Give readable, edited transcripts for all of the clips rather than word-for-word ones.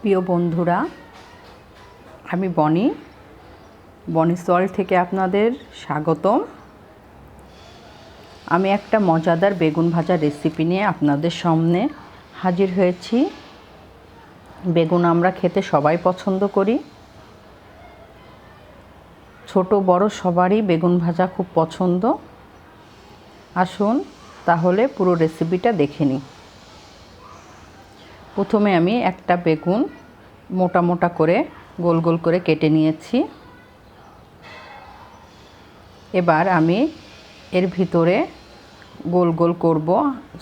প্রিয় বন্ধুরা, আমি বনি ওয়ার্ল্ড থেকে আপনাদের স্বাগতম। আমি একটা মজাদার বেগুন ভাজা রেসিপি নিয়ে আপনাদের সামনে হাজির হয়েছি। বেগুন আমরা খেতে সবাই পছন্দ করি, ছোট বড় সবারই বেগুন ভাজা খুব পছন্দ। আসুন তাহলে পুরো রেসিপিটা দেখে নিই। প্রথমে আমি একটা বেগুন মোটা মোটা করে গোল গোল করে কেটে নিয়েছি। এবার আমি এর ভিতরে গোল গোল করব।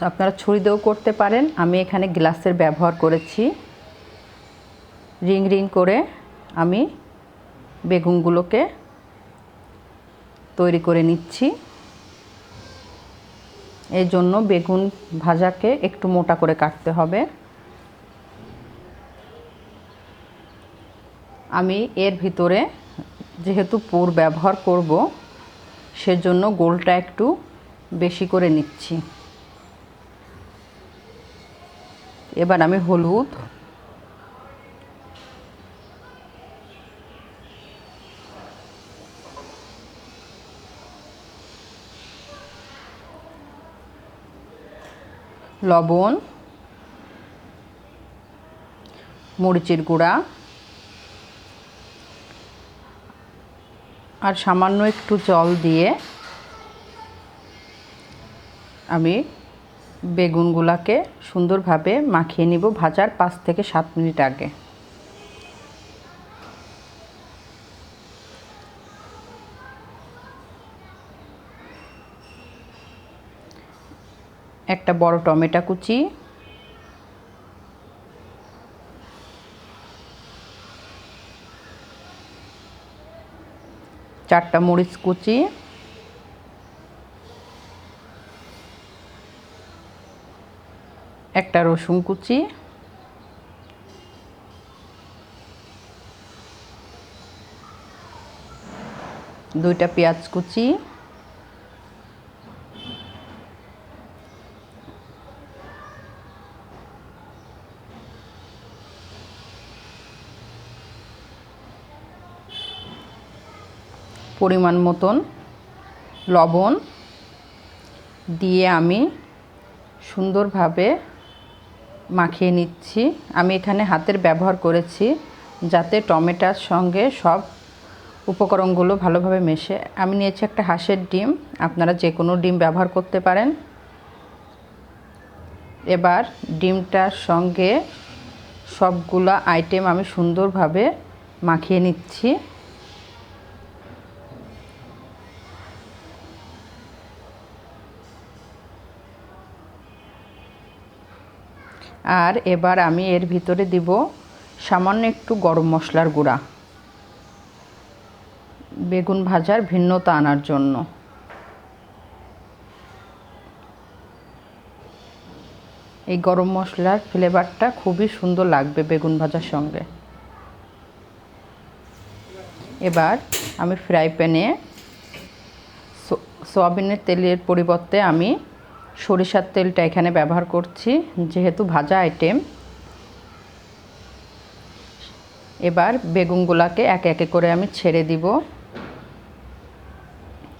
আপনারা ছুরি দিয়েও করতে পারেন, আমি এখানে গ্লাসের ব্যবহার করেছি। রিং রিং করে আমি বেগুনগুলোকে তৈরি করে নিচ্ছি। এই জন্য বেগুন ভাজাকে একটু মোটা করে কাটতে হবে। আমি এর ভিতরে যেহেতু পুর ব্যবহার করব, সেজন্য গোলটা একটু বেশি করে নিচ্ছি। এবার আমি হলুদ, লবণ, মরিচের গুঁড়া আর সামান্য একটু জল দিয়ে আমি বেগুনগুলোকে সুন্দরভাবে মাখিয়ে নিব ভাজার 5 থেকে 7 মিনিট আগে। একটা বড় টমেটো কুচি, চারটা মরিচ কুচি, একটা রসুন কুচি, দুইটা পেঁয়াজ কুচি, পরিমাণ মতন লবণ দিয়ে আমি সুন্দরভাবে মাখিয়ে নিচ্ছি। আমি এখানে হাতের ব্যবহার করেছি যাতে টমেটোর সঙ্গে সব উপকরণগুলো ভালোভাবে মেশে। আমি নিয়েছি একটা হাঁসের ডিম, আপনারা যে কোনো ডিম ব্যবহার করতে পারেন। এবার ডিমটার সঙ্গে সবগুলা আইটেম আমি সুন্দরভাবে মাখিয়ে নিচ্ছি। আর এবার আমি এর ভিতরে দিব সামান্য একটু গরম মশলার গুঁড়া, বেগুন ভাজার ভিন্নতা আনার জন্য। এই গরম মশলার ফ্লেভারটা খুবই সুন্দর লাগবে বেগুন ভাজার সঙ্গে। এবার আমি ফ্রাই প্যানে সয়াবিনের তেলের পরিবর্তে আমি সরিষার তেলটা এখানে ব্যবহার করছি, যেহেতু ভাজা আইটেম। এবার বেগুনগুলোকে একে একে করে আমি ছেড়ে দিব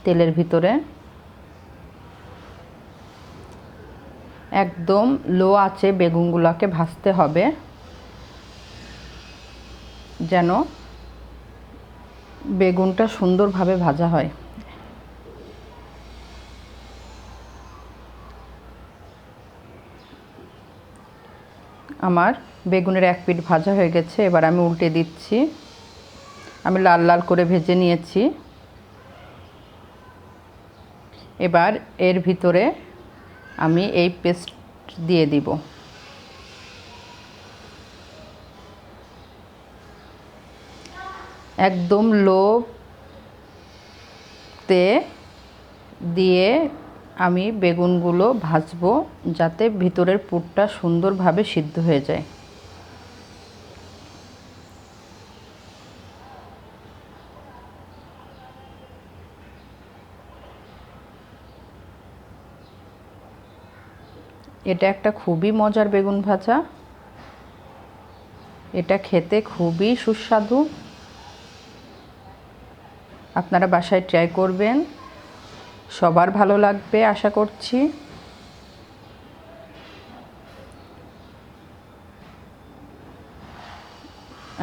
তেলের ভিতরে। একদম লো আঁচে বেগুনগুলোকে ভাজতে হবে যেন বেগুনটা সুন্দরভাবে ভাজা হয়। আমার বেগুনের এক পিঠ ভাজা হয়ে গেছে, এবার আমি উল্টে দিচ্ছি। আমি লাল লাল করে ভেজে নিয়েছি। এবার এর ভিতরে আমি এই পেস্ট দিয়ে দিব। একদম লোতে দিয়ে আমি বেগুনগুলো ভাজবো যাতে ভিতরের পুরটা সুন্দরভাবে সিদ্ধ হয়ে যায়। এটা একটা খুবই মজার বেগুন ভাজা। এটা খেতে খুবই সুস্বাদু। আপনারা বাসায় ট্রাই করবেন, সবার ভালো লাগবে আশা করছি।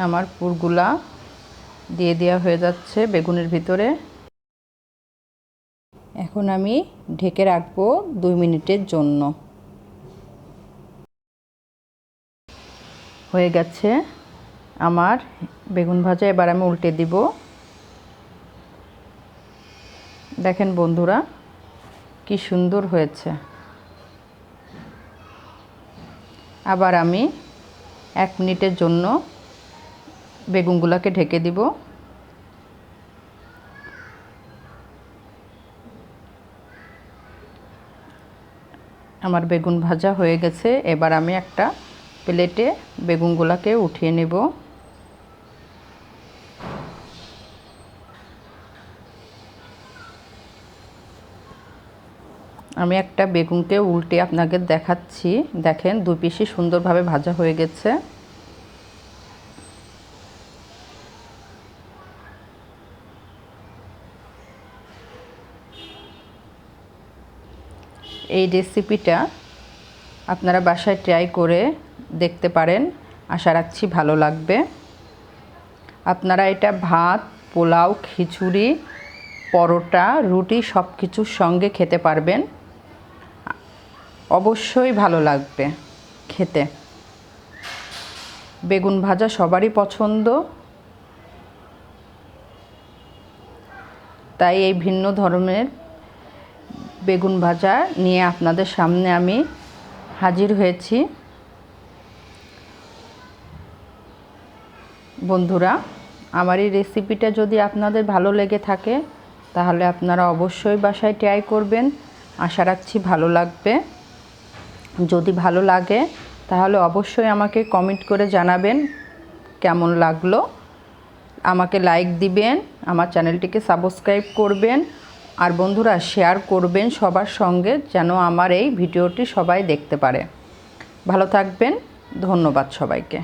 আমার পুরগুলা দিয়ে দেওয়া হয়ে যাচ্ছে বেগুনের ভিতরে। এখন আমি ঢেকে রাখবো 2 মিনিটের জন্য। হয়ে গেছে আমার বেগুন ভাজা। এবার আমি উল্টে দিব। দেখেন বন্ধুরা, কি সুন্দর হয়েছে। আবার আমি 1 মিনিটের জন্য বেগুনগুলোকে ঢেকে দিব। আমার বেগুন ভাজা হয়ে গেছে। এবার আমি একটা প্লেটে বেগুনগুলোকে উঠিয়ে নেব। আমি একটা বেগুনকে উল্টে আপনাকে দেখাচ্ছি। দেখেন 2 পিসই সুন্দরভাবে ভাজা হয়ে গেছে। এই রেসিপিটা আপনারা বাসায় ট্রাই করে দেখতে পারেন, আশা রাখছি ভালো লাগবে। আপনারা এটা ভাত, পোলাও, খিচুড়ি, পরোটা, রুটি সব কিছুর সঙ্গে খেতে পারবেন। অবশ্যই ভালো লাগবে খেতে। বেগুন ভাজা সবারই পছন্দ, তাই এই ভিন্ন ধরনের বেগুন ভাজা নিয়ে আপনাদের সামনে আমি হাজির হয়েছি। বন্ধুরা, আমার এই রেসিপিটা যদি আপনাদের ভালো লেগে থাকে তাহলে আপনারা অবশ্যই বাসায় ট্রাই করবেন, আশা রাখছি ভালো লাগবে। যদি ভালো লাগে তাহলে অবশ্যই আমাকে কমেন্ট করে জানাবেন কেমন লাগলো। আমাকে লাইক দিবেন, আমার চ্যানেলটিকে সাবস্ক্রাইব করবেন, আর বন্ধুরা শেয়ার করবেন সবার সঙ্গে, যেন আমার এই ভিডিওটি সবাই দেখতে পারে। ভালো থাকবেন। ধন্যবাদ সবাইকে।